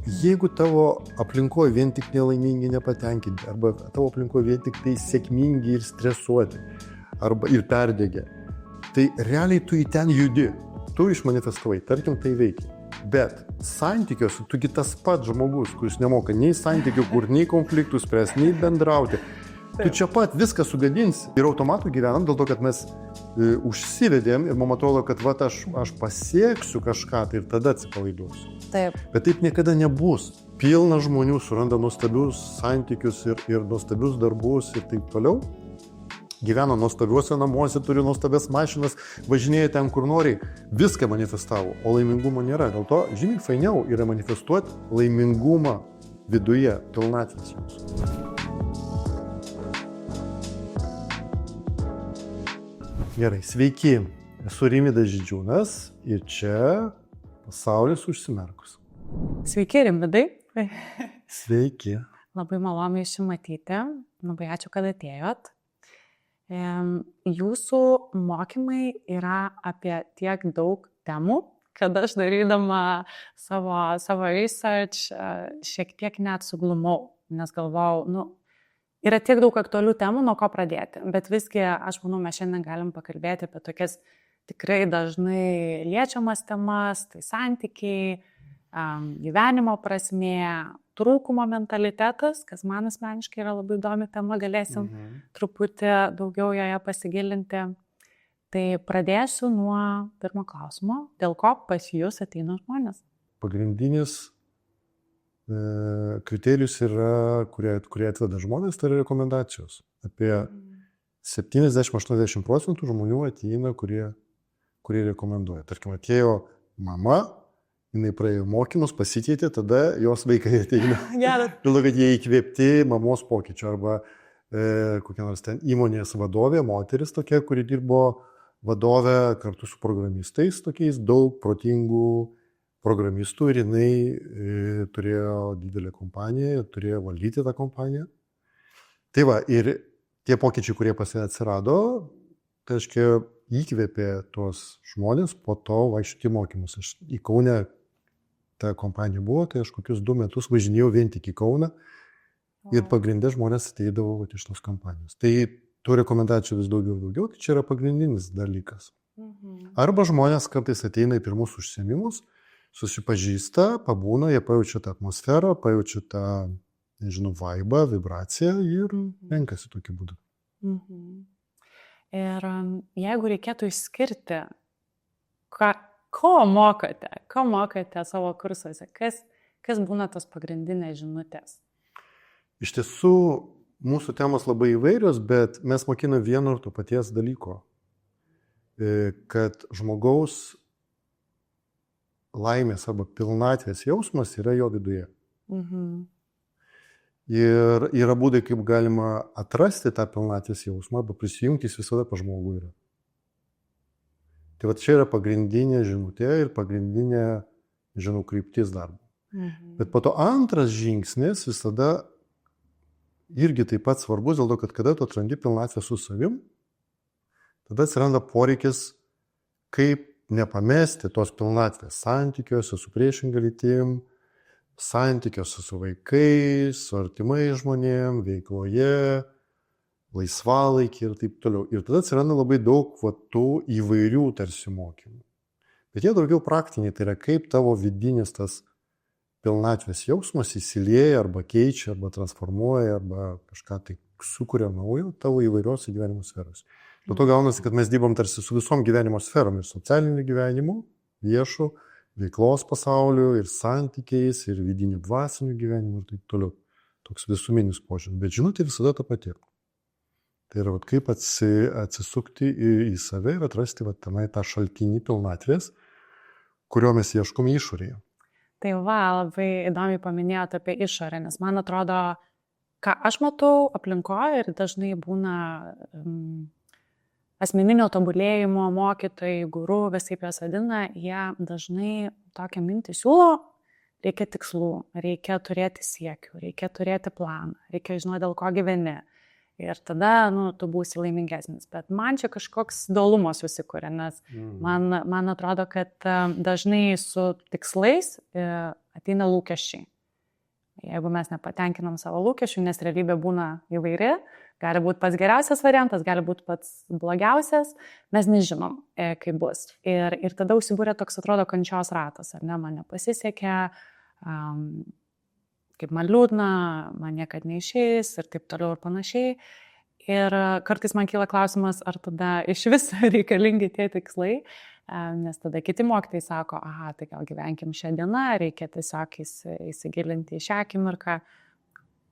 Jeigu tavo aplinkoje vien tik nelaimingi, nepatenkinti, arba tavo aplinkoje vien tik tai sėkmingi ir stresuoti, arba ir perdegę, tai realiai tu į ten judi, tu išmanifestavai, tarkim tai veikia. Bet santykiuose tugi tas pats žmogus, kuris nemoka nei santykių, kur nei konfliktų spręs, nei bendrauti. Tu čia pat viską sugadinsi ir automatu gyvenam dėl to, kad mes užsivedėm ir man atrodo, kad aš pasieksiu kažką tai ir tada atsipalaiduosiu. Taip. Bet taip niekada nebus. Pilna žmonių suranda nuostabius santykius ir nuostabius darbus ir taip toliau. Gyvena nuostabiuose namuose, turi nuostabias mašinas, važinėja ten, kur nori, viską manifestavo, o laimingumo nėra. Dėl to žymiai fainiau yra manifestuoti laimingumą viduje, pilnatvės jums. Gerai, sveiki, esu Rimvydas Židžiūnas ir čia pasaulis užsimerkus. Sveiki, Rimvydai. Sveiki. Labai malonu jūs matyti, labai ačiū, kad atėjot. Jūsų mokymai yra apie tiek daug temų, kad aš darydama savo research šiek tiek net suglumau, nes galvojau, yra tiek daug aktualių temų, nuo ko pradėti. Bet visgi, aš manau, mes šiandien galim pakalbėti apie tokias tikrai dažnai liečiamas temas, tai santykiai, gyvenimo prasmė, trūkumo mentalitetas, kas man asmeniškai yra labai įdomi tema, galėsim truputį daugiau joje pasigilinti. Tai pradėsiu nuo pirmo klausimo, dėl ko pas jūs ateina žmonės? Pagrindinis kriterijus yra, kurie atveda žmonės, tai yra rekomendacijos. Apie 70-80% žmonių ateina, kurie rekomenduoja. Tarkim, atėjo mama, jinai praėjo mokymus, pasikeitė, tada jos vaikai ateina. Dėl to, kad jie įkvėpti mamos pokyčių. Arba kokia nors ten įmonės vadovė, moteris tokia, kuri dirbo vadovė kartu su programistais, tokiais daug protingų programistų ir jinai turėjo didelę kompaniją, turėjo valdyti tą kompaniją. Tai va, ir tie pokyčiai, kurie pas ją atsirado, tai aiškiai įkvėpė tuos žmonės po to vaikščioti mokymus. Aš į Kaunę ta kompanija buvo, tai aš kokius 2 metus važinėjau vien tik į Kauną ir pagrindė žmonės ateidavo iš tos kompanijos. Tai tų rekomendacijų vis daugiau, tai čia yra pagrindinis dalykas. Arba žmonės kartais ateina į pirmus užsiėmimus, susipažįsta, pabūna, jie pajaučia tą atmosferą, pajaučia tą, nežinau, vaibą, vibraciją ir renkasi tokiu būdu. Ir jeigu reikėtų išskirti, ko mokote savo kursuose, kas būna tos pagrindinės žinutės? Iš tiesų, mūsų temos labai įvairios, bet mes mokiname vieno ir to paties dalyko, kad žmogaus laimės arba pilnatvės jausmas yra jo viduje. Ir yra būdai, kaip galima atrasti tą pilnatvės jausmą arba prisijungti, jis visada pa žmogų yra. Tai va čia yra pagrindinė žinutė ir pagrindinė, kryptis darbo. Bet po to antras žingsnis visada irgi taip pat svarbus, dėl to, kad kada tu atrandi pilnatvę su savim, tada atsiranda poreikis, kaip nepamesti tos pilnatvės santykiuose su priešinga lytim, santykiuose su vaikais, su artimais žmonėm, veikloje, laisvalaikį ir taip toliau. Ir tada atsiranda labai daug tų įvairių tarsi mokymų. Bet jie daugiau praktiniai, tai yra kaip tavo vidinis tas pilnatvės jausmas įsilieja arba keičia, arba transformuoja, arba kažką tai sukuria naujo tavo įvairiose gyvenimo sferose. Dėl to gaunasi, kad mes dirbam tarsi su visom gyvenimo sferom ir socialiniu gyvenimu, viešu, veiklos pasauliu, ir santykiais, ir vidiniu dvasiniu gyvenimu ir taip toliau. Toks visuminis požiūris. Bet žinutė visada ta pati. Tai yra, kaip atsisukti į save ir atrasti tenai tą šaltinį pilnatvės, kurio mes ieškome išorėje. Tai labai įdomiai paminėjote apie išorę, nes man atrodo, ką aš matau aplinkoje ir dažnai būna asmeninio tobulėjimo mokytojai, guru, visaip jas vadina, jie dažnai tokią mintį siūlo, reikia tikslų, reikia turėti siekių, reikia turėti planą, reikia žinoti, dėl ko gyveni. Ir tada, tu būsi laimingesnis. Bet man čia kažkoks dualumas susikuria, nes man atrodo, kad dažnai su tikslais ateina lūkesčiai. jeigu mes nepatenkinam savo lūkesčių, nes realybė būna įvairi, gali būti pats geriausias variantas, gali būti pats blogiausias, mes nežinom, kaip bus. Ir tada užsibūrė toks, atrodo, kančios ratas, ar ne, man nepasisekė, kaip man liūdna, man niekad neišeis ir taip toliau ir panašiai. Ir kartais man kyla klausimas, ar tada iš vis reikalingi tie tikslai, nes tada kiti mokytojai sako, aha, tai gal gyvenkim šią dieną, reikia tiesiog įsigilinti į šią akimirką.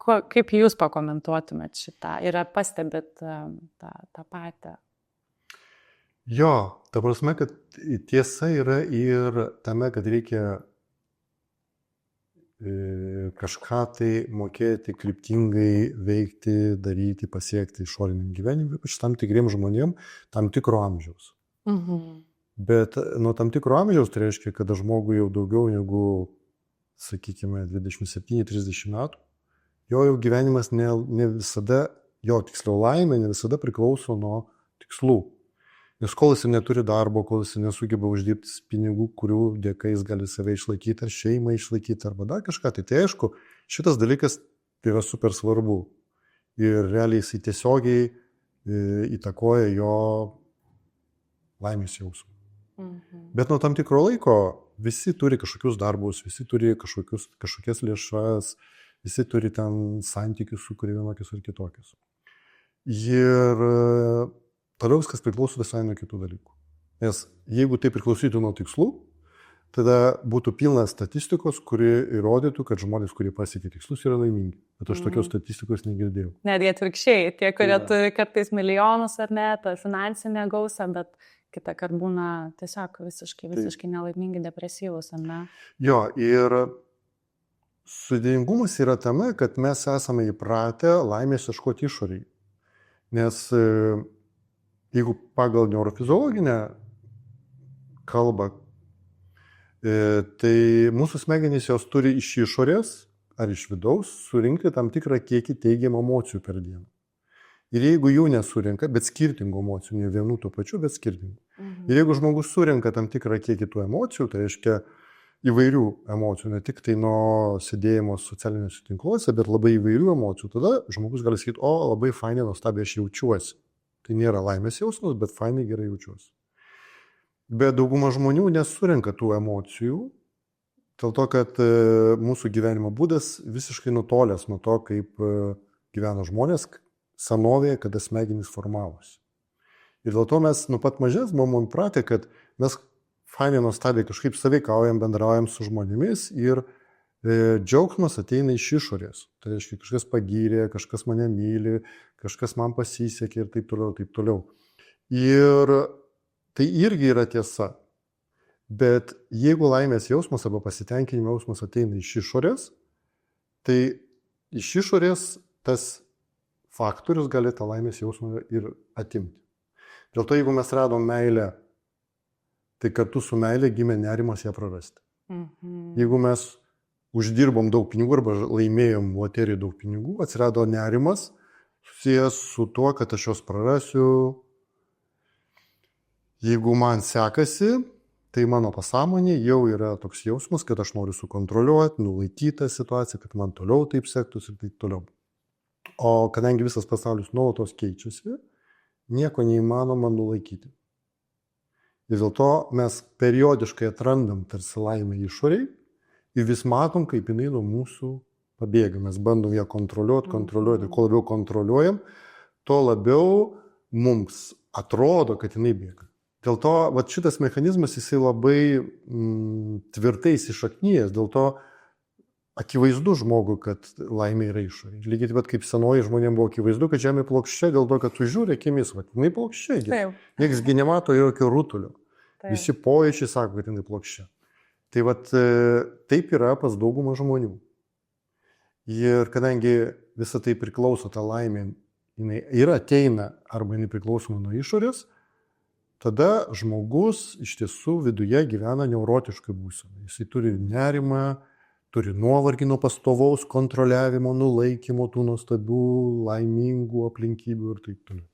Kaip jūs pakomentuotumėt šitą ir pastebit tą patį? Jo, ta prasme, kad tiesa yra ir tame, kad reikia kažką tai mokėti kryptingai veikti, daryti, pasiekti išoriniam gyvenimui, ypač tam tikriem žmonėm, tam tikro amžiaus. Bet nuo tam tikro amžiaus tai reiškia, kad žmogui jau daugiau negu, sakykime, 27-30 metų, jo jau gyvenimas ne visada, jo tiksliau laimė ne visada priklauso nuo tikslų. Nes kol jis neturi darbo, kol jis nesugeba uždirbti pinigų, kurių dėka jis gali save išlaikyti, ar šeimą išlaikyti, arba dar kažką, tai aišku, šitas dalykas yra super svarbu. Ir realiai jisai tiesiogiai įtakoja jo laimės jausmą. Bet nuo tam tikro laiko visi turi kažkokius darbus, visi turi kažkokias lėšas, visi turi ten santykius, su kurie vienokius ar kitokius. Ir toliau viskas priklauso visai nuo kitų dalykų. Nes jeigu tai priklausytų nuo tikslų, tada būtų pilna statistikos, kuri įrodytų, kad žmonės, kurie pasiekė tikslus, yra laimingi. Bet aš tokios statistikos negirdėjau. Netgi atvirkščiai, tie, kurie turi kartais milijonus ar ne, tą finansinę gausą, bet kitą kartą būna tiesiog visiškai nelaimingi, depresyvus, ar ne? Jo, ir sudėtingumas yra tame, kad mes esame įpratę laimės ieškoti išoriai. Nes jeigu pagal neurofiziologinę kalbą, tai mūsų smegenys jos turi iš išorės ar iš vidaus surinkti tam tikrą kiekį teigiamų emocijų per dieną. Ir jeigu jų nesurinka, bet skirtingų emocijų, ne vienų tų pačių, bet skirtingų. Ir jeigu žmogus surinka tam tikrą kiekį tų emocijų, tai reiškia įvairių emocijų, ne tik tai nuo sėdėjimo socialiniuose tinkluose, bet labai įvairių emocijų, tada žmogus gali sakyti, o labai fainai, nuostabiai aš jaučiuosi. Tai nėra laimės jausmas, bet fainai gerai jaučiuosi. Bet dauguma žmonių nesurenka tų emocijų, dėl to, kad mūsų gyvenimo būdas visiškai nutolęs nuo to, kaip gyveno žmonės senovėje, kada smegenys formavosi. Ir dėl to mes nuo pat mažens buvom įpratę, kad mes fainai nuostabiai kažkaip sąveikaujam, bendraujam su žmonėmis ir džiaugsmas ateina iš išorės. Tai reiškia, kažkas pagyrė, kažkas mane myli, kažkas man pasisekė ir taip toliau, taip toliau. Ir tai irgi yra tiesa. Bet jeigu laimės jausmas arba pasitenkinimo jausmas ateina iš išorės, tai iš išorės tas faktorius gali tą laimės jausmą ir atimti. Dėl to, jeigu mes radom meilę, tai kartu su meilė gimė nerimas ją prarasti. Jeigu mes uždirbom daug pinigų arba laimėjom loterijoje daug pinigų, atsirado nerimas susijęs su tuo, kad aš jos prarasiu. Jeigu man sekasi, tai mano pasąmonė jau yra toks jausmas, kad aš noriu sukontroliuoti, nulaikyti tą situaciją, kad man toliau taip sektųsi ir taip toliau. O kadangi visas pasaulis nuolatos keičiasi, nieko neįmanoma nulaikyti. Ir dėl to mes periodiškai atrandam tarsi laimę išoriai ir vis matom, kaip jinai nuo mūsų pabėga. Mes bandom ją kontroliuoti. Ir kuo labiau kontroliuojam, tuo labiau mums atrodo, kad jinai bėga. Dėl to šitas mechanizmas jisai labai tvirtai įsišaknyjęs, dėl to akivaizdu žmogui, kad laimė yra išorė. Lygiai taip pat kaip senoji žmonėms buvo akivaizdu, kad žemė plokščia, dėl to, kad tu žiūri akimis, jinai plokščia. Nieksgi nemato jokio rutulio. Visi pojūčiai sako, kad jinai plokščia. Tai taip yra pas daugumą žmonių. Ir kadangi visą tai priklauso, ta laimė, jinai ir ateina arba jinai priklausoma nuo išorės, tada žmogus iš tiesų viduje gyvena neurotiškai būsenai. Jisai turi nerimą, turi nuovargį nuo pastovaus kontroliavimo, nulaikymo tų nuostabių, laimingų aplinkybių ir taip toliau.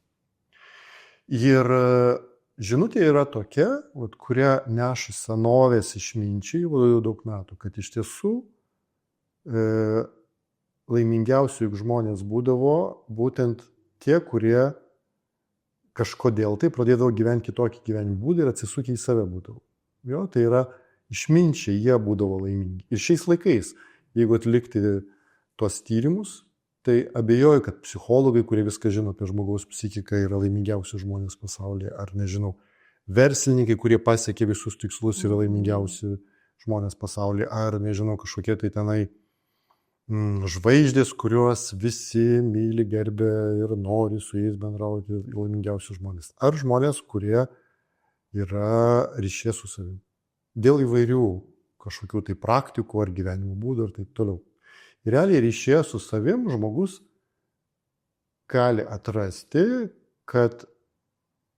Ir žinutė yra tokia, kurią neša senovės išminčiai jau daug metų, kad iš tiesų laimingiausi juk žmonės būdavo būtent tie, kurie kažkodėl tai pradėdavo gyventi kitokį gyvenimo būdą ir atsisukę į save būdavo. Jo, tai yra išminčiai, jie būdavo laimingi. Ir šiais laikais, jeigu atlikti tuos tyrimus, tai abejoju, kad psichologai, kurie viską žino apie žmogaus psichiką, yra laimingiausi žmonės pasaulyje, ar nežinau, verslininkai, kurie pasiekė visus tikslus, yra laimingiausi žmonės pasaulyje, ar nežinau, kažkokie tai tenai žvaigždės, kuriuos visi myli, gerbė ir nori su jais bendrauti, laimingiausi žmonės. Ar žmonės, kurie yra ryšyje su savimi. Dėl įvairių kažkokių tai praktikų ar gyvenimo būdų ir taip toliau. Ir realiai ryšyje su savim žmogus gali atrasti, kad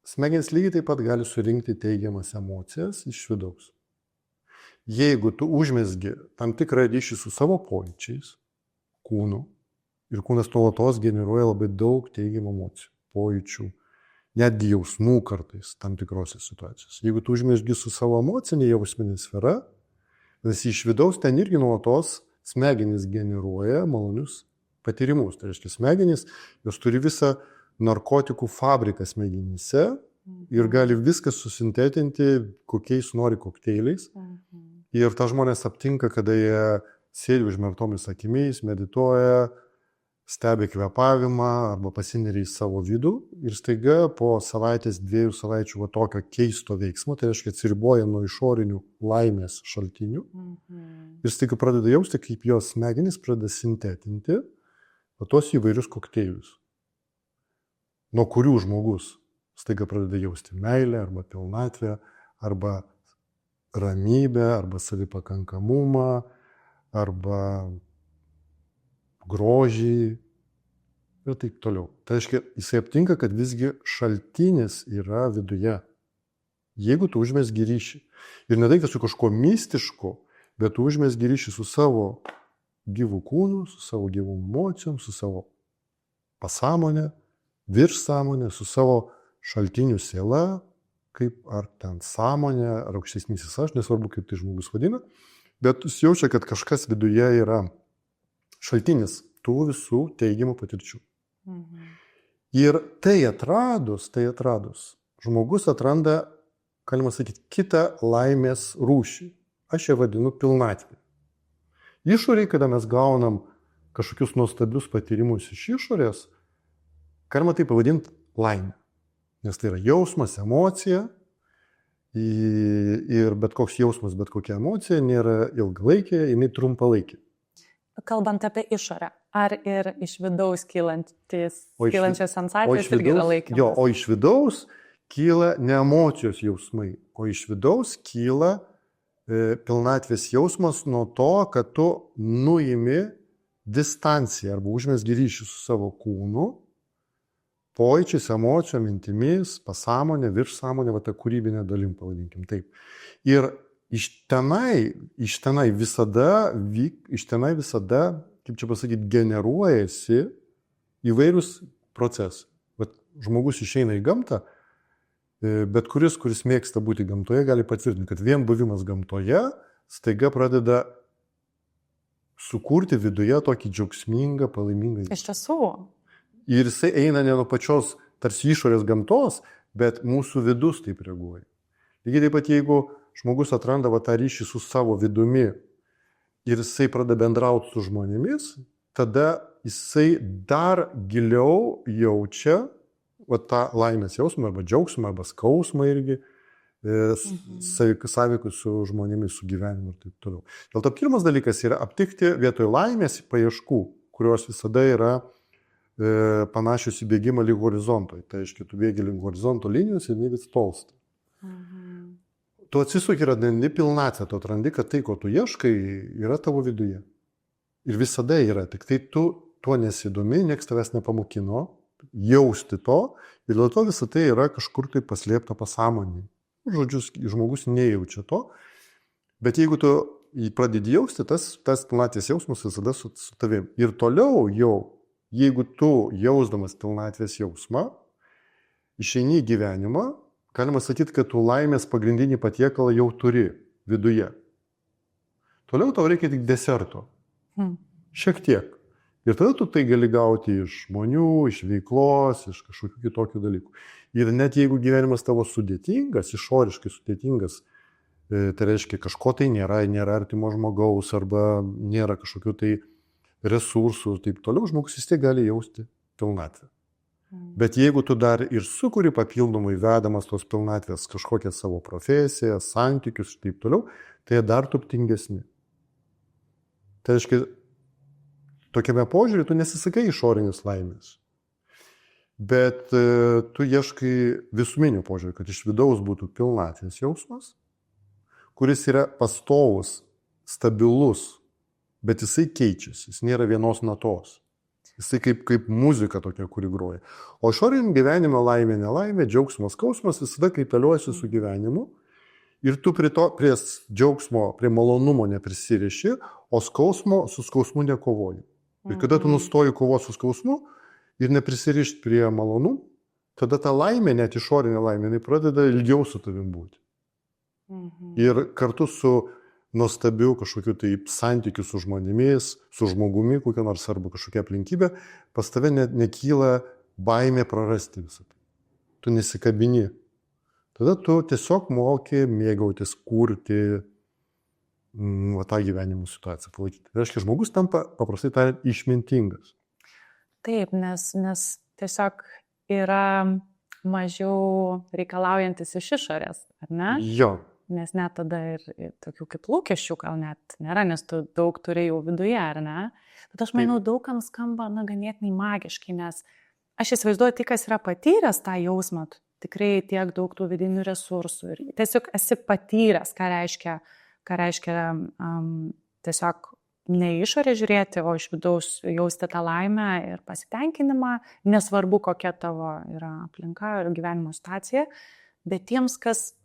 smegenys lygiai taip pat gali surinkti teigiamas emocijas iš vidaus. Jeigu tu užmesgi tam tikrą ryšį su savo pojūčiais, kūnu, ir kūnas nuolatos generuoja labai daug teigiamų emocijų, pojūčių, netgi jausmų kartais tam tikrose situacijose. Jeigu tu užmesgi su savo emocinė jausminė sfera, nes iš vidaus ten irgi nuolatos smegenys generuoja malonius patyrimus. Tai reiškia, smegenys, jos turi visą narkotikų fabriką smegenyse ir gali viską susintetinti kokiais nori kokteiliais. Ir tą žmonės aptinka, kada jie sėdi užmerktomis akimis, medituoja, stebi kvėpavimą arba pasineria į savo vidų ir staiga po savaitės, 2 savaičių tokio keisto veiksmo, tai reiškia atsiriboja nuo išorinių laimės šaltinių ir staiga pradeda jausti, kaip jos smegenys pradeda sintetinti tos įvairius kokteilius, nuo kurių žmogus staiga pradeda jausti meilę arba pilnatvę, arba ramybę, arba savipakankamumą, arba grožį ir taip toliau. Tai reiškia, jisai aptinka, kad visgi šaltinis yra viduje. Jeigu tu užmesgi ryšį. Ir ne tai, kad su kažkuo mistišku, bet tu užmesgi ryšį su savo gyvų kūnu, su savo gyvom emocijom, su savo pasąmonė, virš sąmonė, su savo šaltiniu siela, kaip ar ten sąmonė, ar aukštesnysis aš, nesvarbu, kaip tai žmogus vadina, bet jis jaučia, kad kažkas viduje yra šaltinis tų visų teigiamų patirčių. Ir tai atradus, žmogus atranda, galima sakyti, kitą laimės rūšį. Aš ją vadinu pilnatvė. Išoriai, kada mes gaunam kažkokius nuostabius patyrimus iš išorės, galima tai pavadinti laimė. Nes tai yra jausmas, emocija ir bet koks jausmas, bet kokia emocija nėra ilgalaikė, jinai trumpalaikė. Kalbant apie išorę, ar ir iš vidaus kylančios sensacijos irgi yra laikinos? Jo, o iš vidaus kyla ne emocijos jausmai, o iš vidaus kyla pilnatvės jausmas nuo to, kad tu nuimi distanciją arba užmesgi ryšį su savo kūnu, pojūčiais, emocijom, mintimis, pasąmonė, virš sąmonė, ta kūrybinė dalim, pavadinkim taip. Ir iš tenai visada, kaip čia pasakyti, generuojasi įvairūs procesai. Bet žmogus išeina į gamtą, bet kuris mėgsta būti gamtoje, gali patvirtinti, kad vien buvimas gamtoje staiga pradeda sukurti viduje tokį džiaugsmingą, palaimingą. Iš tiesų. Ir jisai eina ne nuo pačios tarsi išorės gamtos, bet mūsų vidus taip reaguoja. Lygiai taip pat, jeigu žmogus atranda tą ryšį su savo vidumi ir jisai pradeda bendrauti su žmonėmis, tada jisai dar giliau jaučia tą laimės jausmą, arba džiaugsmą, arba skausmą irgi, sąveikų su žmonėmis, su gyvenimu ir taip toliau. Dėl to pirmas dalykas yra aptikti vietoj laimės paieškų, kurios visada yra panašios į bėgimą link horizonto. Tai reiškia, tu bėgi link horizonto linijos ir jinai vis tolsta. Tu atsisuki ir atrandi pilnatvę, tu atrandi, kad tai, ko tu ieškai, yra tavo viduje. Ir visada yra, tik tai tu tuo nesidomi, nieks tavęs nepamokino jausti to, ir dėl to visą tai yra kažkur tai paslėpta pasąmonėje. Žodžiu, žmogus nejaučia to, bet jeigu tu pradedi jausti, tas pilnatvės jausmas visada su tavim. Ir toliau jau, jeigu tu jausdamas pilnatvės jausmą, išeini į gyvenimą, galima sakyti, kad tu laimės pagrindinį patiekalą jau turi viduje. Toliau tau reikia tik deserto. Šiek tiek. Ir tada tu tai gali gauti iš žmonių, iš veiklos, iš kažkokių kitokių dalykų. Ir net jeigu gyvenimas tavo sudėtingas, išoriškai sudėtingas, tai reiškia kažko tai nėra artimo žmogaus arba nėra kažkokių tai resursų ir taip toliau, žmogus vis tiek gali jausti pilnatvę. Bet jeigu tu dar ir sukuri papildomai vedamas tos pilnatvės kažkokią savo profesiją, santykius ir taip toliau, tai jie dar turtingesni. Tai reiškia, tokiame požiūrį tu nesisakai išorinės laimės, bet tu ieškai visuminio požiūrį, kad iš vidaus būtų pilnatvės jausmas, kuris yra pastovus, stabilus, bet jisai keičiasi, jis nėra vienos natos. Jisai kaip muzika tokia, kuri groja. O išoriniam gyvenime laimė, nelaimė, džiaugsmas, skausmas visada kaitaliuojasi su gyvenimu ir tu prie džiaugsmo, prie malonumo neprisiriši, o su skausmu nekovoji. Ir kada tu nustoji kovoti su skausmu ir neprisirišti prie malonų, tada ta laimė, net išorinė laimė, jinai pradeda ilgiau su tavim būti. Ir kartu su nuostabiu kažkokiu tai santykiu su žmonėmis, su žmogumi, kokia nors arba kažkokia aplinkybė, pas tave nekyla baimė prarasti visą tai. Tu nesikabini. Tada tu tiesiog moki mėgautis, kurti tą gyvenimo situaciją, palaikyti. Tai reiškia, žmogus tampa, paprastai tariant, išmintingas. Taip, nes tiesiog yra mažiau reikalaujantis iš išorės, ar ne? Jo. Nes net tada ir tokių kaip lūkesčių gal net nėra, nes tu daug turi jau viduje, ar ne? Bet aš manau, daugam skamba ganėtinai magiškai, nes aš įsivaizduoju, tai, kas yra patyręs tą jausmą, tikrai tiek daug tų vidinių resursų ir tiesiog esi patyręs, ką reiškia tiesiog ne išorė žiūrėti, o iš vidaus jausti tą laimę ir pasitenkinimą, nesvarbu, kokia tavo yra aplinka ir gyvenimo situacija, bet tiems, kas,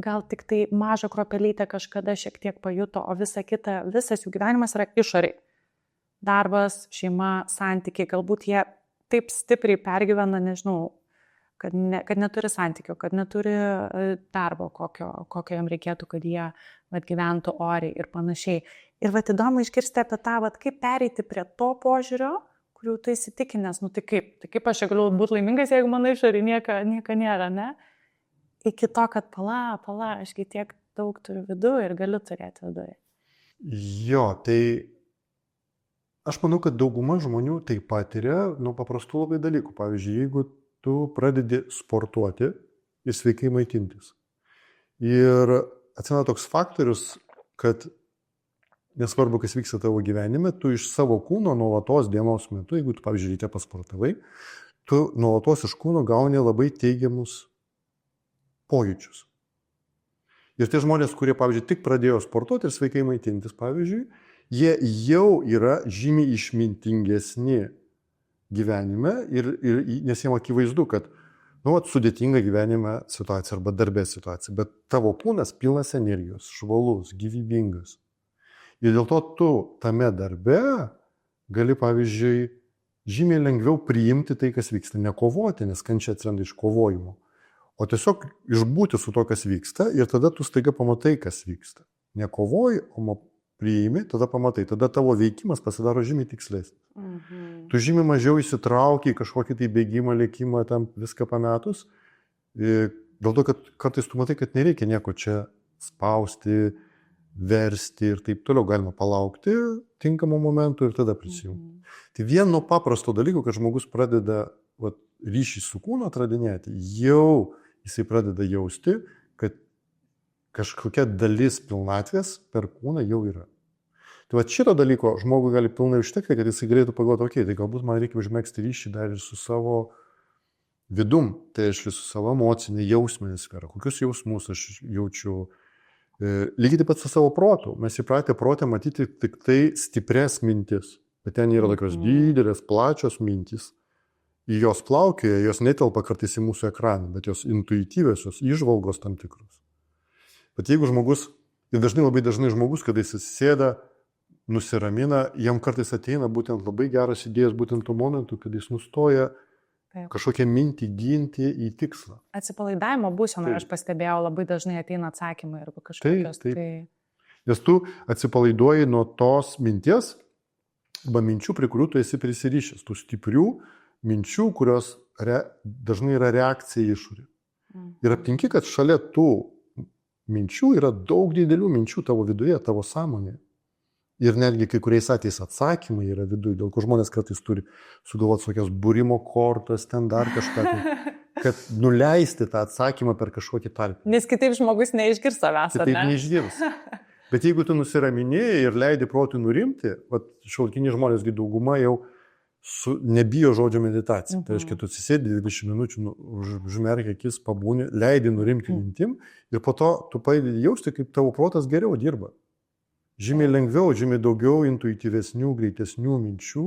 gal tik tai mažą kruopelytę kažkada šiek tiek pajuto, o visas jų gyvenimas yra išoriai. Darbas, šeima, santykiai, galbūt jie taip stipriai pergyvena, nežinau, kad neturi santykio, kad neturi darbo, kokio jam reikėtų, kad jie gyventų oriai ir panašiai. Ir įdomu išgirsti apie tą, kaip pereiti prie to požiūrio, kurių tu įsitikinęs, tai kaip aš galiu būti laimingas, jeigu mano išoriai nieko nėra, ne? Iki to, kad pala, ašgi tiek daug turiu viduje ir galiu turėti viduje. Jo, tai aš manau, kad dauguma žmonių tai patiria nuo paprastų labai dalykų. Pavyzdžiui, jeigu tu pradedi sportuoti ir sveikai maitintis. Ir atsiranda toks faktorius, kad nesvarbu, kas vyksta tavo gyvenime, tu iš savo kūno nuolatos dienos metu, jeigu tu, pavyzdžiui, ryte pasportavai, tu nuolatos iš kūno gauni labai teigiamus pojūčius. Ir tie žmonės, kurie, pavyzdžiui, tik pradėjo sportuoti ir sveikai maitintis, pavyzdžiui, jie jau yra žymiai išmintingesni gyvenime nes jiems akivaizdu, kad sudėtinga gyvenime situacija arba darbė situacija, bet tavo kūnas pilnas energijos, švalus, gyvybingas. Ir dėl to tu tame darbe gali, pavyzdžiui, žymiai lengviau priimti tai, kas vyksta, nekovoti, nes kančia atsiranda iš kovojimo. O tiesiog išbūti su to, kas vyksta ir tada tu staiga pamatai, kas vyksta. Nekovoji, o priimi, tada pamatai. Tada tavo veikimas pasidaro žymiai tikslesnis. Tu žymiai mažiau įsitrauki į kažkokį tai bėgimą, lėkimą, tam viską pametus. Dėl to, kad kartais tu matai, kad nereikia nieko čia spausti, versti ir taip toliau. Galima palaukti tinkamų momentų ir tada prisijungti. Tai vien nuo paprasto dalyko, kad žmogus pradeda ryšį su kūnu atradinėti, jau jisai pradeda jausti, kad kažkokia dalis pilnatvės per kūną jau yra. Tai šito dalyko žmogui gali pilnai užtekti, kad jisai galėtų pagalvoti, tai galbūt man reikia užmegzti ryšį dar ir su savo vidum, tai aš su savo emocinė, jausminė sfera, kokius jausmus aš jaučiu. Lygiai taip pat su savo protu. Mes įpratę protę matyti tik tai stiprias mintis, bet ten yra tokios didelės, plačios mintys. Į jos plaukioja, jos netelpa kartais į mūsų ekraną, bet jos intuityviosios, įžvalgos tam tikros. Bet jeigu žmogus, ir labai dažnai žmogus, kada jis sėda, nusiramina, jam kartais ateina būtent labai geras idėjas būtent tuo momentu, kada jis nustoja kažkokią mintį ginti į tikslą. Atsipalaidavimo būsenoje aš pastebėjau, labai dažnai ateina atsakymai arba kažkokios. Taip. Nes tu atsipalaiduoji nuo tos minties, arba minčių, prie kurių tu esi prisirišęs, tų stiprių minčių, kurios dažnai yra reakcija į išorę. Ir aptinki, kad šalia tų minčių yra daug didelių minčių tavo viduje, tavo sąmonėje. Ir netgi kai kuriais atvejais atsakymai yra viduje, dėl ko žmonės kartais turi sugalvoti tokias būrimo kortas, ten dar kažką, kad nuleisti tą atsakymą per kažkokį tarpą. Nes kitaip žmogus neišgirs savęs. Kitaip neišgirs. Bet jeigu tu nusiraminėjai ir leidi protui nurimti, šiuolaikiniai žmonėsgi dauguma jau nebijo žodžio meditacija. Tai reiškia, tu atsisėdi 20 minučių, užmerki akis, pabūni, leidi nurimti mintim ir po to tu pradedi jausti, kaip tavo protas geriau dirba. Žymiai lengviau, žymiai daugiau intuityvesnių, greitesnių minčių,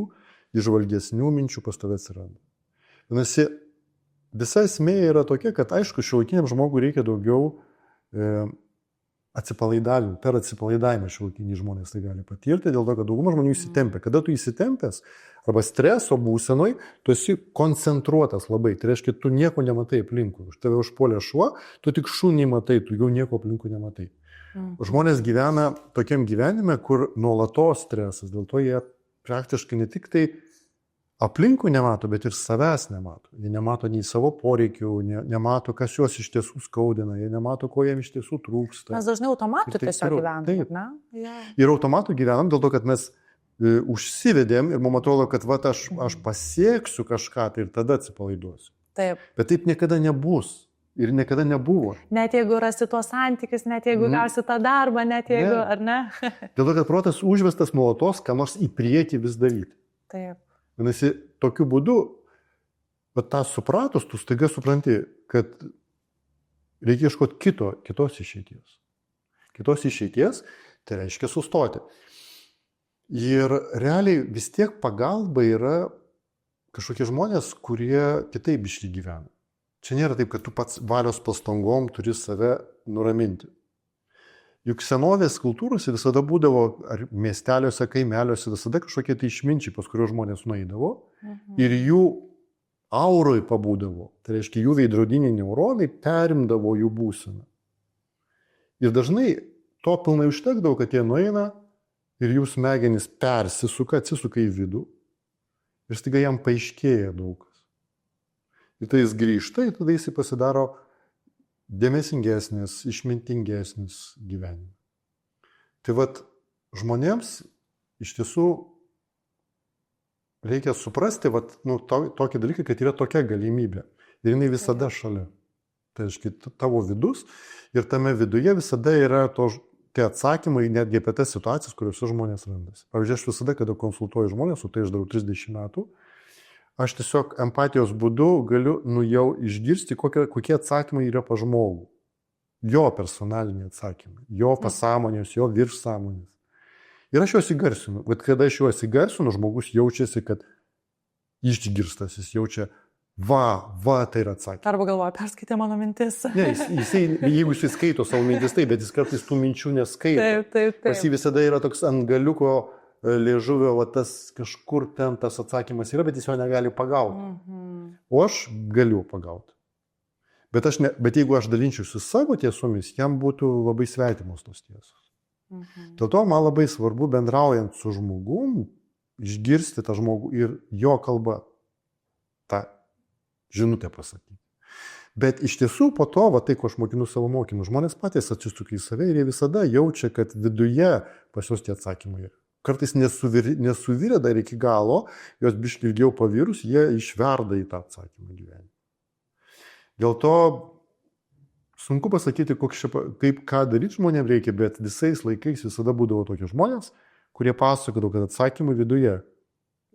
įžvalgesnių minčių pas tave atsiranda. Vadinasi, visa esmė yra tokia, kad aišku, šiuolaikiniam žmogui reikia daugiau atsipalaidavimų. Per atsipalaidavimą šiuolaikiniai žmonės tai gali patirti, dėl to, kad dauguma žmonių įsitempia. Kada tu įsitempęs arba streso būsenoj, tu esi koncentruotas labai. Tai reiškia, tu nieko nematai aplinkui. Už tave užpuolė šuo, tu tik šunį matai, tu jau nieko aplinkui nematai. Žmonės gyvena tokiam gyvenime, kur nuolatos stresas. Dėl to jie praktiškai ne tik tai aplinkui nemato, bet ir savęs nemato. Jie nemato nei savo poreikių, nemato, kas juos iš tiesų skaudina, jie nemato, ko jiems iš tiesų trūksta. Mes dažnai automatų tiesiog gyvenam, ne? Ir automatų gyvenam dėl to, kad mes užsivedėm ir mums atrodo, kad aš pasieksiu kažką tai ir tada atsipalaiduosiu. Taip. Bet taip niekada nebus. Ir niekada nebuvo. Net jeigu rasi tuos santykius, net jeigu gausi tą darbą, net jeigu, ar ne? Dėl to, kad protas užvestas nuolatos, ką nors į priekį vis daryti. Taip. Vadinasi, tokiu būdu, bet tą supratus, tu staiga supranti, kad reikia ieškoti kitos išeities. Kitos išeities, tai reiškia sustoti. Ir realiai vis tiek pagalba yra kažkokie žmonės, kurie kitaip išgyvena. Čia nėra taip, kad tu pats valios pastangom turi save nuraminti. Juk senovės kultūrose visada būdavo, ar miesteliuose, kaimeliuose, visada kažkokie tai išminčiai, pas kuriuos žmonės nueidavo ir jų auroj pabūdavo. Tai reiškia, jų veidrodiniai neuronai perimdavo jų būseną. Ir dažnai to pilnai užtekdavo, kad jie nueina ir jų smegenys persisuka, atsisuka į vidų ir staiga jam paaiškėja daug. Ir tai jis grįžta ir tada jis pasidaro dėmesingesnis, išmintingesnis gyvenime. Tai vat žmonėms iš tiesų reikia suprasti tokį dalyką, kad yra tokia galimybė. Ir jinai visada šalia. Tai reiškia tavo vidus ir tame viduje visada yra tie atsakymai netgi apie tas situacijas, kuriuose žmonės randasi. Pavyzdžiui, aš visada, kada konsultuoju žmonės, su tai aš darau 30 metų, aš tiesiog empatijos būdu galiu jau išgirsti, kokie atsakymai yra pa žmogų. Jo personaliniai atsakymai, jo pasąmonės, jo viršsąmonės. Ir aš juos įgarsinu. Bet kada aš juos įgarsinu, žmogus jaučiasi, kad išgirstas, jis jaučia, tai yra atsakymas. Arba galvoja, perskaitė mano mintis. Ne, jeigu jis skaito savo mintis, taip, bet jis kartais tų minčių neskaito. Taip. Pas jį visada yra toks ant galiuko liežuvio, tas kažkur ten tas atsakymas yra, bet jis jo negali pagauti. O aš galiu pagauti. Bet jeigu aš dalinčiausi savo tiesomis, jam būtų labai svetimos tos tiesos. Dėl to man labai svarbu bendraujant su žmogum, išgirsti tą žmogų ir jo kalbą tą žinutę pasakyti. Bet iš tiesų po to, tai ko aš mokinu savo mokymus, žmonės patys atsisuka į save ir jie visada jaučia, kad viduje pas juos tie atsakymai yra. Kartais nesuvirė dar iki galo, jos biškai ilgiau pavirus, jie išverda į tą atsakymą gyvenimą. Dėl to sunku pasakyti, ką daryti žmonėms reikia, bet visais laikais visada būdavo tokie žmonės, kurie pasakodavo, kad atsakymai viduje,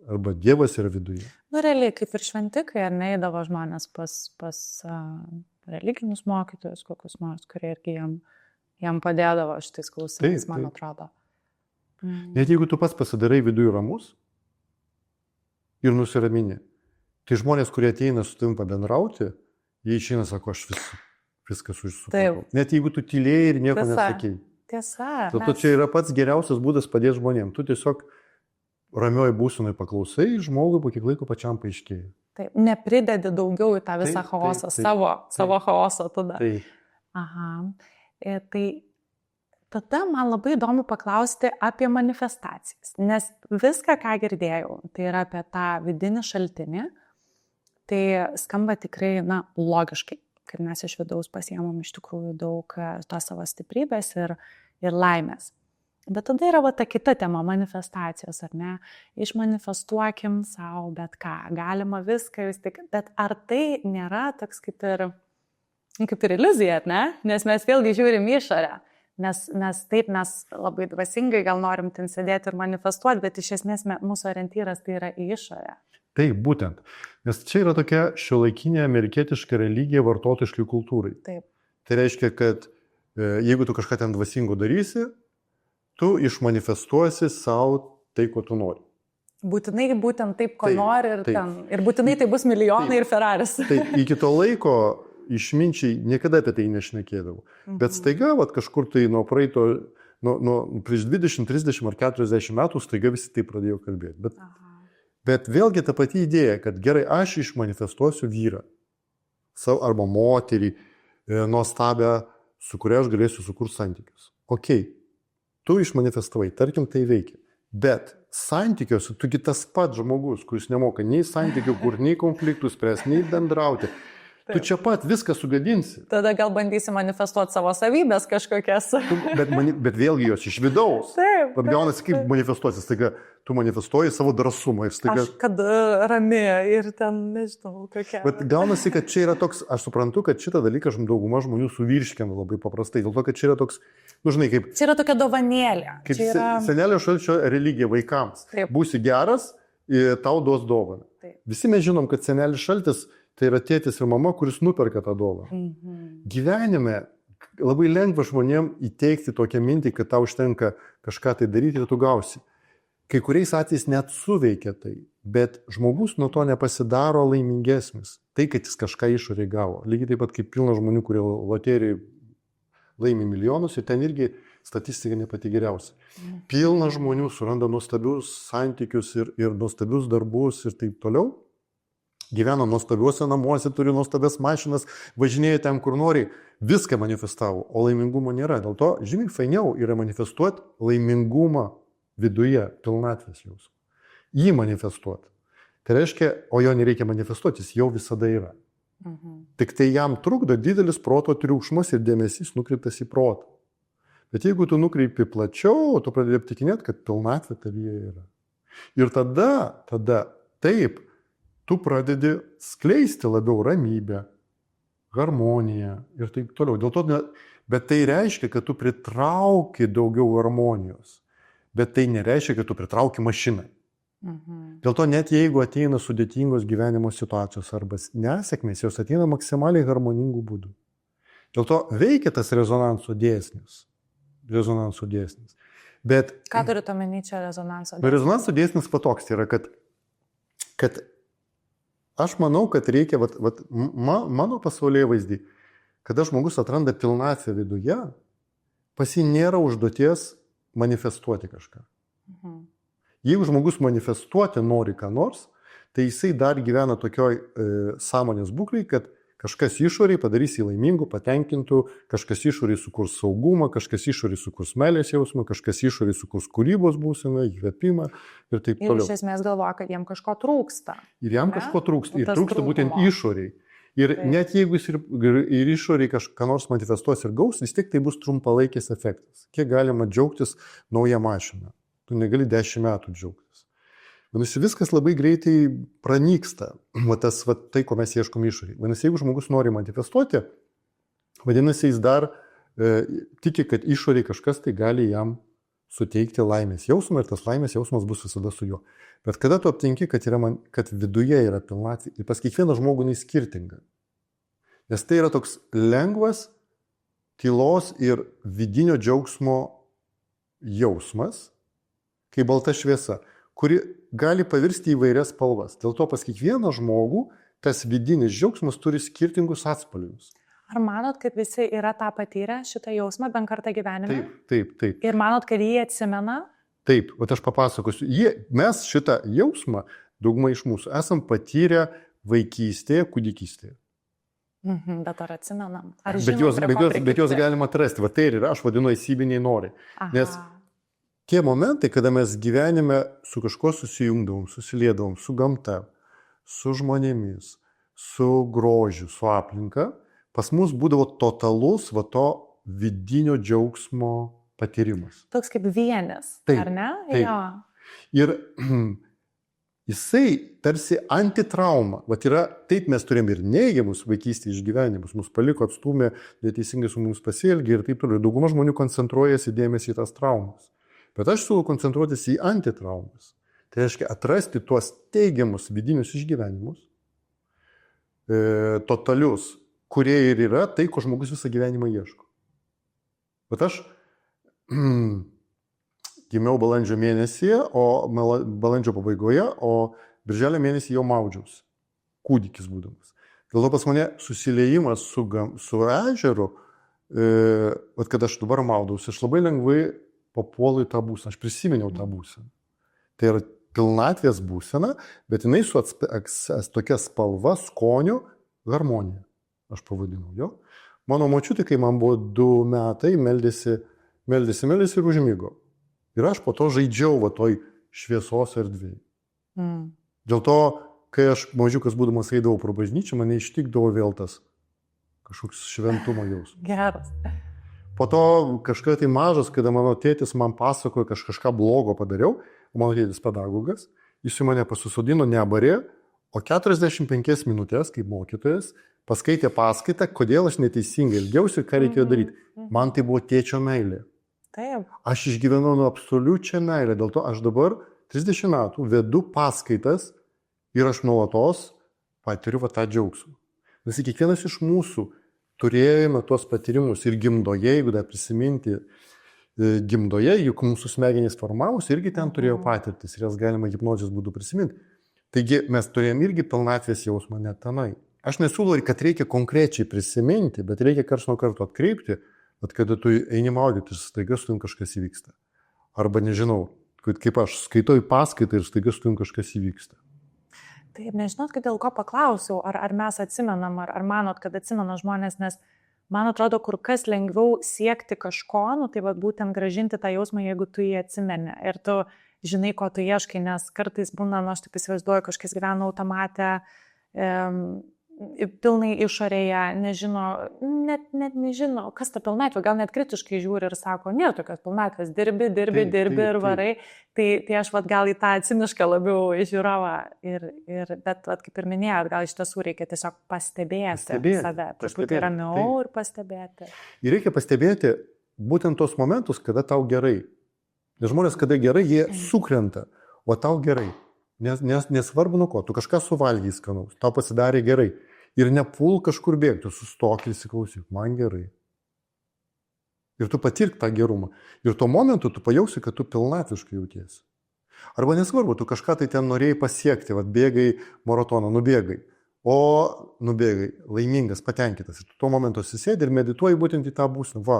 arba Dievas yra viduje. Realiai, kaip ir šventikai, ar neįdavo žmonės pas religinius mokytojus, kokius nors, kurie irgi jam padėdavo šitais klausimais, man atrodo. Net jeigu tu pats pasidarai viduje ramus ir nusiramini, tai žmonės, kurie ateina su tavim pabendrauti, jie išeina, sako, aš viską supratau. Net jeigu tu tylėjai ir nieko nesakei. Tiesa. Dėl to čia yra pats geriausias būdas padėti žmonėms. Tu tiesiog ramioj būsenoj paklausai, žmogui po kiek laiko pačiam paaiškėja. Taip, nepridedi daugiau į tą visą chaosą, savo chaosą tada. Taip. Aha. Tai tada man labai įdomu paklausti apie manifestacijas, nes viską, ką girdėjau, tai yra apie tą vidinį šaltinį, tai skamba tikrai, logiškai, kad mes iš vidaus pasiemam iš tikrųjų daug tos savo stiprybės ir laimės. Bet tada yra ta kita tema, manifestacijos, ar ne? Išmanifestuokim savo bet ką, galima viską vis tik, bet ar tai nėra toks kaip ir iliuzija, ne? Nes mes vėlgi žiūrim išorę, nes mes labai dvasingai gal norim ten sėdėti ir manifestuoti, bet iš esmės mūsų orientyras tai yra į išorę. Taip, būtent. Nes čia yra tokia šiuolaikinė amerikietiška religija vartotojiškai kultūrai. Taip. Tai reiškia, kad jeigu tu kažką ten dvasingo darysi, tu išmanifestuosi savo tai, ko tu nori. Būtinai būtent taip, ko nori ir būtinai tai bus milijonai ir Ferraris. Taip, iki to laiko išminčiai niekada apie tai nešnekėdavo. Bet staiga, kažkur tai nuo prieš 20, 30 ar 40 metų staiga visi tai pradėjo kalbėti. Bet vėlgi ta pati idėja, kad gerai, aš išmanifestuosiu vyrą arba moterį, nuostabią, su kuria aš galėsiu sukurti santykius. Okei. Tu išmanifestavai, tarkim, tai veikia. Bet santykiuose tu tas pats žmogus, kuris nemoka nei santykių, kur nei konfliktų spręs, nei bendrauti. Taip. Tu čia pat viską sugadinsi. Tada gal bandysi manifestuoti savo savybės kažkokias. Bet vėlgi jos iš vidaus. Taip. Bet gaunasi kaip manifestuosi. Staiga tu manifestuoji savo drąsumą. Aš kad rami ir ten nežinau kokia. Bet gaunasi, kad čia yra toks, aš suprantu, kad šitą dalyką dauguma žmonių suvirškina labai paprastai. Dėl to, kad čia yra toks, kaip... Čia yra tokia dovanėlė. Kaip senelio Šalčio religija vaikams. Taip. Būsi geras, tau duos dovaną. Taip. Visi mes žinom, kad senelis Šaltis tai yra tėtis ir mama, kuris nuperka tą dovaną. Gyvenime labai lengva žmonėm įteikti tokią mintį, kad tau užtenka kažką tai daryti ir tu gausi. Kai kuriais atvejais net suveikia tai, bet žmogus nuo to nepasidaro laimingesnis. Tai, kad jis kažką išorėj gavo. Lygiai taip pat kaip pilna žmonių, kurie loterijai laimi milijonus ir ten irgi statistika ne pati geriausia. Pilna žmonių suranda nuostabius santykius ir nuostabius darbus ir taip toliau. Gyvena nuostabiuose namuose, turi nuostabias mašinas, važinėja ten, kur nori, viską manifestavo, o laimingumo nėra. Dėl to žymiai fainiau yra manifestuoti laimingumą viduje, pilnatvės jausmą. Jį manifestuoti. Tai reiškia, o jo nereikia manifestuoti, jis jau visada yra. Tik tai jam trukdo didelis proto triukšmas ir dėmesys nukreiptas į protą. Bet jeigu tu nukreipi plačiau, tu pradedi aptikinėti, kad pilnatvė tavyje yra. Ir tada taip, tu pradedi skleisti labiau ramybę, harmoniją ir taip toliau. Bet tai reiškia, kad tu pritrauki daugiau harmonijos. Bet tai nereiškia, kad tu pritrauki mašiną. Dėl to net jeigu ateina sudėtingos gyvenimo situacijos arba nesėkmės, jos ateina maksimaliai harmoningų būdų. Dėl to veikia tas rezonanso dėsnis. Bet, ką turite omeny čia rezonanso dėsnis? Rezonanso dėsnis patoks yra, kad aš manau, kad reikia, mano pasaulyje vaizdį, kada žmogus atranda pilnatvę viduje, pas jį nėra užduoties manifestuoti kažką. Jeigu žmogus manifestuoti nori ką nors, tai jisai dar gyvena tokioj sąmonės būklei, kad kažkas išoriai padarys jį laimingų, patenkintų, kažkas išoriai sukurs saugumą, kažkas išoriai sukurs meilės jausmą, kažkas išoriai sukurs kūrybos būseną, įkvėpimą ir taip toliau. Ir iš esmės galvoja, kad jam kažko trūksta. Ir jam kažko trūksta. Ir trūksta būtent išoriai. Ir net jeigu jis ir išoriai kažką nors manifestuos ir gaus, vis tiek tai bus trumpalaikis efektas. Kiek galima džiaugtis naują mašiną? Tu negali 10 metų džiaugtis. Vadinasi, viskas labai greitai pranyksta, tai, ko mes ieškom išoriai. Vadinasi, jeigu žmogus nori manifestuoti, vadinasi, jis dar tiki, kad išoriai kažkas tai gali jam suteikti laimės jausmą ir tas laimės jausmas bus visada su juo. Bet kada tu aptinki, kad viduje yra pilnatvė, ir pas kiekvieną žmogų jinai skirtinga. Nes tai yra toks lengvas, tylos ir vidinio džiaugsmo jausmas, kaip balta šviesa, kuri gali pavirsti įvairias spalvas. Dėl to pas kiekvieną žmogų tas vidinis džiaugsmas turi skirtingus atspalvius. Ar manot, kad visi yra tą patyrę, šitą jausmą bent kartą gyvenime? Taip. Ir manot, kad jį atsimena? Taip, aš papasakosiu. Mes šitą jausmą, dauguma iš mūsų, esam patyrę vaikystėje, kūdikystėje. Bet ar atsimenam? Ar Bet juos galima atrasti. Va tai ir yra, aš vadinu esybiniai norai. Nes tie momentai, kada mes gyvenime su kažkuo susijungdavom, susilieddavom su gamta, su žmonėmis, su grožiu, su aplinka, pas mus būdavo totalus va to vidinio džiaugsmo patyrimas. Toks kaip vienis, taip, ar ne? Taip. Jo. Ir jisai tarsi antitrauma. Vat yra, taip mes turėjom ir neigiamus vaikystės išgyvenimus, mus paliko, atstumė, neteisingai su mums pasielgė ir taip toliau. Dauguma žmonių koncentruojasi dėmesį į tas traumas. Bet aš siūlau koncentruotis į antitraumas. Tai reiškia atrasti tuos teigiamus vidinius išgyvenimus, totalius, kurie ir yra tai, ko žmogus visą gyvenimą ieško. Bet aš gimiau balandžio mėnesį, balandžio pabaigoje, o birželio mėnesį jau maudžiausi, kūdikis būdamas. Dėl to pas mane susiliejimas su ežeru, kad aš dabar maudausi, aš labai lengvai papuolu į tą būseną, aš prisiminiau tą būseną. Tai yra pilnatvės būsena, bet jinai su tokia spalva, skoniu, harmonija, aš pavadinau jo. Mano močiutė, kai man buvo 2 metai, meldėsi ir užmigo. Ir aš po to žaidžiau va toj šviesos erdvėje. Dėl to, kai aš mažiukas būdamas eidavau pro bažnyčią, mane ištikdavo vėl tas kažkoks šventumo jausmas. Geras. Po to kažką tai mažas, kada mano tėtis man pasakojo, kad kažką blogo padariau, mano tėtis pedagogas, jis į mane pasusodino nebarė, o 45 minutės, kaip mokytojas, paskaitė paskaitą, kodėl aš neteisingai elgiausi ir ką reikėjo daryti. Man tai buvo tėčio meilė. Taip. Aš išgyvenau nuo absoliučią meilę, dėl to aš dabar 30 metų vedu paskaitas ir aš nuolatos patiriu tą džiaugsmą. Nes kiekvienas iš mūsų turėjome tuos patyrimus ir gimdoje, jeigu dar prisiminti, gimdoje, juk mūsų smegenys formavosi, irgi ten turėjo patirtis ir jas galima hipnozės būdu prisiminti. Taigi mes turėjom irgi pilnatvės jausmą net tenai. Aš nesiūlau, kad reikia konkrečiai prisiminti, bet reikia karts nuo karto atkreipti, bet kada tu eini maudytis, staiga su tavim kažkas įvyksta. Arba nežinau, kaip aš skaitau į paskaitą ir staiga su tavim kažkas įvyksta. Taip, nežinot, dėl ko paklausiau, ar mes atsimenam, ar manot, kad atsimena žmonės, nes man atrodo, kur kas lengviau siekti kažko, tai būtent grąžinti tą jausmą, jeigu tu jį atsimeni. Ir tu žinai, ko tu ieškai, nes kartais būna, aš taip įsivaizduoju, kažkas gyvena automate, pilnai išorėje, nežino, net nežino, kas ta pilnatvė, gal net kritiškai žiūri ir sako, nėra tokios pilnatvės, dirbi ir varai, tai aš gal į tą cinišką labiau žiūrovą, bet kaip ir minėjot, gal iš tiesų reikia tiesiog pastebėti save, truputį ramiau ir pastebėti. Ir reikia pastebėti būtent tos momentus, kada tau gerai. Nes žmonės, kada gerai, jie sukrenta, o tau gerai. Nesvarbu nuo ko, tu kažką suvalgiai skanaus, tau pasidarė gerai. Ir nepul kažkur bėgti, sustok ir įsiklausyk, man gerai. Ir tu patirk tą gerumą. Ir tuo momentu tu pajausi, kad tu pilnatviškai jautiesi. Arba nesvarbu, tu kažką tai ten norėjai pasiekti, bėgai maratoną, nubėgai, laimingas, patenkintas. Ir tu tuo momentu susėdi ir medituoji būtent į tą būseną.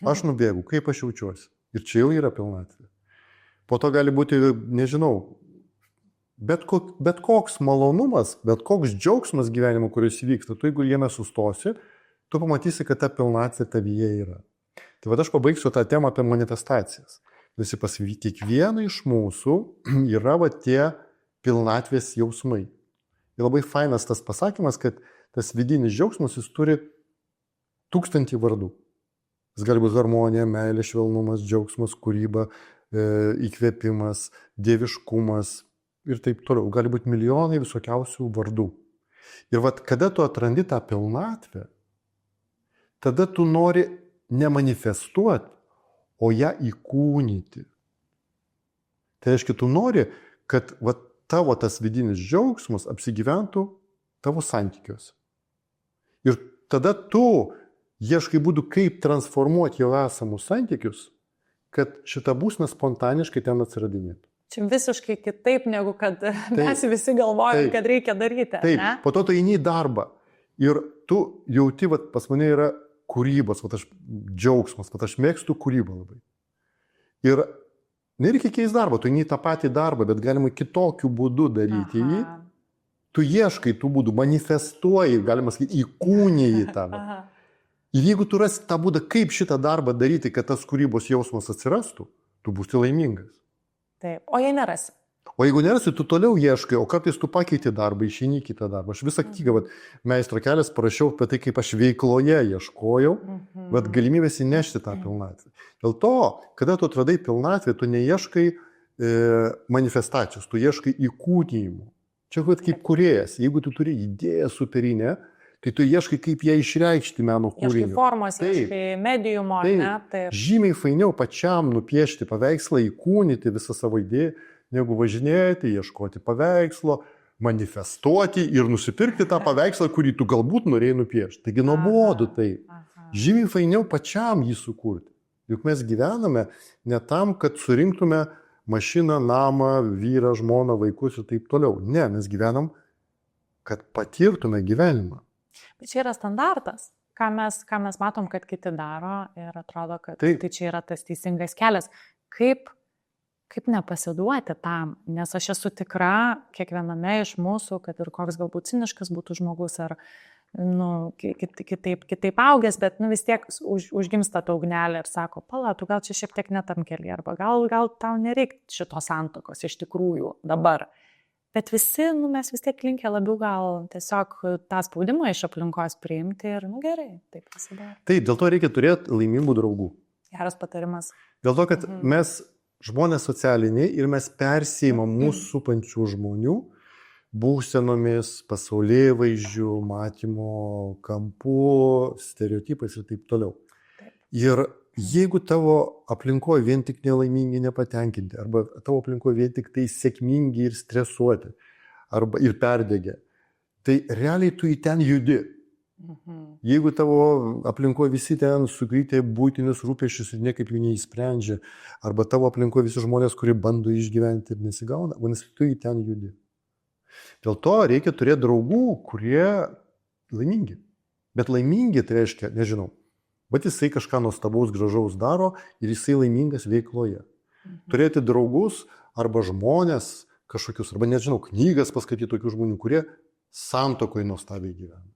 Aš nubėgu, kaip aš jaučiuosi. Ir čia jau yra pilnatvė. Po to gali būti, nežinau, bet koks malonumas, bet koks džiaugsmas gyvenimo, kuris įvyksta, tu jeigu jame sustosi, tu pamatysi, kad ta pilnatvė tavyje yra. Tai aš pabaigsiu tą temą apie manifestacijas. Visi pas kiekvieną iš mūsų yra tie pilnatvės jausmai. Ir labai fainas tas pasakymas, kad tas vidinis džiaugsmas, jis turi 1000 vardų. Jis gali būti harmonija, meilė, švelnumas, džiaugsmas, kūryba, įkvėpimas, dieviškumas ir taip toliau. Gali būti milijonai visokiausių vardų. Ir kada tu atrandi tą pilnatvę, tada tu nori nemanifestuoti, o ją įkūnyti. Tai reiškia, tu nori, kad tavo tas vidinis džiaugsmas apsigyventų tavo santykiuose. Ir tada tu ieškai būdų, kaip transformuoti jau esamus santykius, kad šita būsena spontaniškai ten atsiradinėtų. Čia visiškai kitaip, negu kad mes visi galvojame, kad reikia daryti. Taip, ne? Po to tu eini į darbą ir tu jauti, pas mane yra kūrybos, aš džiaugsmas, aš mėgstu kūrybą labai. Ir nereikia keisti darbą, tu eini į tą patį darbą, bet galima kitokiu būdu daryti jį. Tu ieškai tų būdų, manifestuoji, galima sakyti, įkūniji tą. Ir jeigu tu rasi tą būdą, kaip šitą darbą daryti, kad tas kūrybos jausmas atsirastų, tu būsi laimingas. Taip, o jei nerasi? O jeigu nerasi, tu toliau ieškai, o kartais tu pakeiti darbą, išeini į kitą darbą. Aš visą knygą, meistro kelias, parašiau apie tai, kaip aš veikloje ieškojau, bet galimybės įnešti tą pilnatvę. Dėl to, kada tu atradai pilnatvę, tu neieškai manifestacijos, tu ieškai įkūnijimų. Čia kaip kūrėjas, jeigu tu turi idėją superinę, tai tu ieškai, kaip ją išreikšti meno kūrinį. Ieškai formos, ieškai mediumo, ne? Taip. Žymiai fainiau pačiam nupiešti paveikslą, įkūnyti visą savo idėją, negu važinėti, ieškoti paveikslo, manifestuoti ir nusipirkti tą paveikslą, kurį tu galbūt norėjai nupiešti. Taigi nuobodu tai. Žymiai fainiau pačiam jį sukurti. Juk mes gyvename ne tam, kad surinktume mašiną, namą, vyrą, žmoną, vaikus ir taip toliau. Ne, mes gyvenam, kad patirtume gyvenimą. Bet čia yra standartas, ką mes matom, kad kiti daro ir atrodo, kad tai čia yra tas teisingas kelias. Kaip nepasiduoti tam, nes aš esu tikra, kiekviename iš mūsų, kad ir koks galbūt ciniškas būtų žmogus ar kitaip augęs, bet vis tiek užgimsta ta ugnelė ir sako, pala, tu gal čia šiek tiek netam keli, arba gal tau nereikia šitos santuokos iš tikrųjų dabar. Bet visi, mes vis tiek linkę labiau gal tiesiog tą spaudimą iš aplinkos priimti ir, gerai, taip pasidaro. Taip, dėl to reikia turėti laimingų draugų. Geras patarimas. Dėl to, kad mes žmonės socialiniai ir mes persijimam mūsų supančių žmonių būsenomis, pasaulėvaizdžių, matymo kampu, stereotipais ir taip toliau. Ir jeigu tavo aplinkoje vien tik nelaimingi, nepatenkinti, arba tavo aplinkoje vien tik tai sėkmingi ir stresuoti, arba ir perdegę, tai realiai tu į ten judi. Jeigu tavo aplinkoje visi ten sukrytė būtinius rūpesčius ir niekaip jų neįsprendžia, arba tavo aplinkoje visi žmonės, kurie bando išgyventi ir nesigauna, vadinasi, tu į ten judi. Dėl to reikia turėti draugų, kurie laimingi. Bet laimingi tai reiškia, nežinau, bet jisai kažką nuostabaus, gražaus daro ir jisai laimingas veikloje. Turėti draugus arba žmonės kažkokius, arba nežinau, knygas paskaityti tokių žmonių, kurie santuokoje nuostabiai gyvena.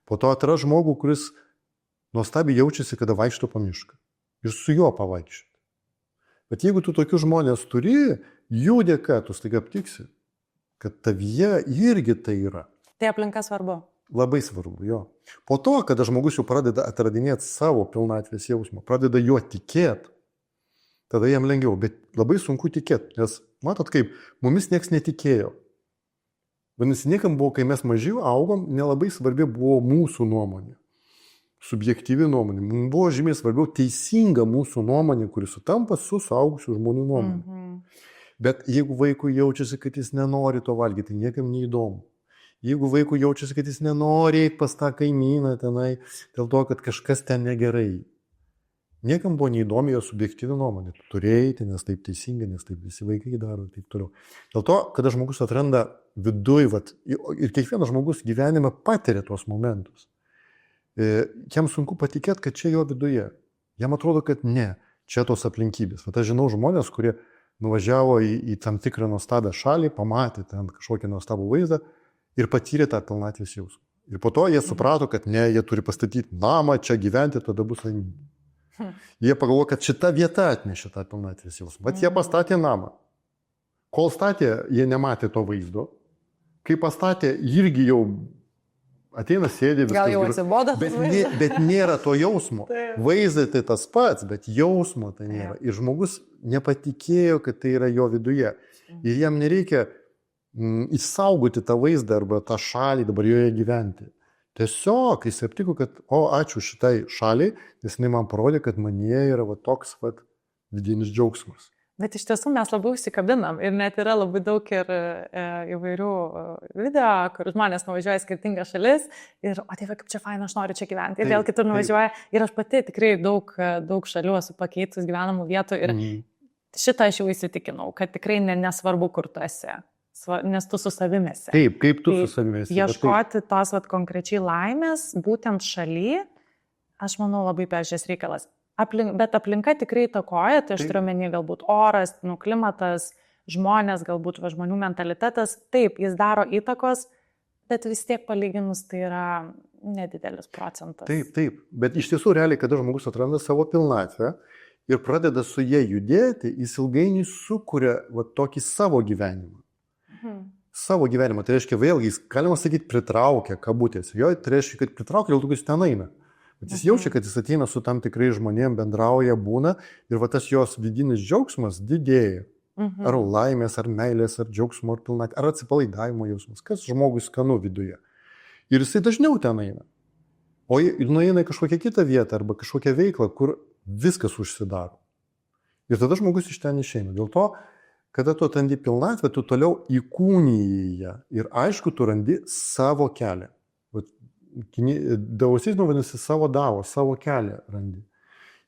Po to atras žmogų, kuris nuostabiai jaučiasi, kada vaikšto po mišką. Ir su juo pavaikščioti. Bet jeigu tu tokius žmonės turi, jų dėka tu staiga aptiksi, kad tavyje irgi tai yra. Tai aplinka svarbu. Labai svarbu, jo. Po to, kada žmogus jau pradeda atradinėti savo pilnatvės jausmą, pradeda juo tikėti, tada jam lengviau. Bet labai sunku tikėti, nes matot kaip, mumis nieks netikėjo. Vadinasi, niekam buvo, kai mes maži augom, nelabai svarbi buvo mūsų nuomonė. Subjektyvi nuomonė. Mums buvo žymiai svarbiau teisinga mūsų nuomonė, kuri sutampa su suaugusių žmonių nuomonė. Bet jeigu vaikui jaučiasi, kad jis nenori to valgyti, tai niekam neįdomu. Jeigu vaikui jaučiasi, kad jis nenori eiti pas tą kaimyną tenai, dėl to, kad kažkas ten negerai. Niekam buvo neįdomi jo subjektyvi nuomonė. Tu turėjai, nes taip teisinga, nes taip visi vaikai daro ir taip toliau. Dėl to, kada žmogus atranda viduj, ir kiekvienas žmogus gyvenime patiria tuos momentus, jam sunku patikėti, kad čia jo viduje. Jam atrodo, kad ne, čia tos aplinkybės. Vat aš žinau žmonės, kurie nuvažiavo į tam tikrą nuostabią šalį, pamatė ten kažkokį nuostabų vaizdą ir patyrė tą pilnatvės jausmą. Ir po to jie suprato, kad ne, jie turi pastatyti namą, čia gyventi, tada bus laimingi. Jie pagalvojo, kad šita vieta atnešė tą pilnatvės jausmą. Bet jie pastatė namą. Kol statė, jie nematė to vaizdo. Kai pastatė, irgi jau ateina sėdė. Gal jau atsibodo? Bet nėra to jausmo. Vaizdas tai tas pats, bet jausmo tai nėra. Ir žmogus nepatikėjo, kad tai yra jo viduje. Ir jam nereikia išsaugoti tą vaizdą arba tą šalį, dabar joje gyventi. Tiesiog jis aptiko, kad ačiū šitai šaliai, nes jinai man parodė, kad manyje yra toks vidinis džiaugsmas. Bet iš tiesų mes labai užsikabinam ir net yra labai daug ir įvairių video, kur žmonės nuvažiuoja į skirtingas šalis ir, Dieve, kaip čia faina, aš noriu čia gyventi. Ir vėl kitur nuvažiuoja. Ir aš pati tikrai daug šalių esu pakeitus gyvenamų vietų ir šitą aš jau įsitikinau, kad tikrai nesvarbu, kur tu esi. Nes tu su savimi esi. Taip, kaip tu su savimi esi. Ieškoti tos konkrečiai laimės, būtent šaly, aš manau, labai peržiūrės reikalas. Bet aplinka tikrai įtakoja, tai aš turiu omeny galbūt oras, klimatas, žmonės, galbūt žmonių mentalitetas. Taip, jis daro įtakos, Bet vis tiek palyginus tai yra nedidelis procentas. Taip. Bet iš tiesų realiai, kada žmogus atranda savo pilnatvę ir pradeda su jie judėti, jis ilgainiui sukuria tokį savo gyvenimą. Savo gyvenimą. Tai reiškia, vėlgi, jis, galima sakyti, pritraukia kabutės. Jo, tai reiškia, kad pritraukia, dėl to, kad jis ten eina. Bet jis jaučia, kad jis ateina su tam tikrai žmonėm, bendrauja, būna ir tas jos vidinis džiaugsmas didėja. Ar laimės, ar meilės, ar džiaugsmo, ar pilnatvės, ar atsipalaidavimo jausmas. Kas žmogui skanu viduje. Ir jisai dažniau ten eina. O nueina į kažkokią kitą vietą arba kažkokią veiklą, kur viskas užsidaro. Ir tada žmogus iš ten išeina. Dėl to, kada tu atrandi pilnatvę, tu toliau įkūniji ją. Ir aišku, tu randi savo kelią. Daosizmu vadinasi savo davo, savo kelią randi.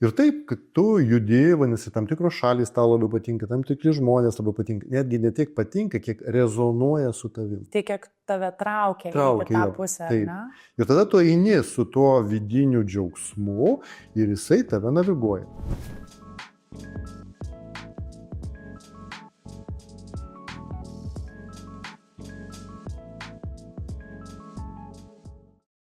Ir taip, kad tu judi, vadinasi, tam tikros šalys tau labai patinka, tam tikri žmonės labai patinka. Netgi ne tiek patinka, kiek rezonuoja su tavim. Tai kiek tave traukia į tą pusę, ne? Ir tada tu eini su tuo vidiniu džiaugsmu ir jisai tave naviguoja.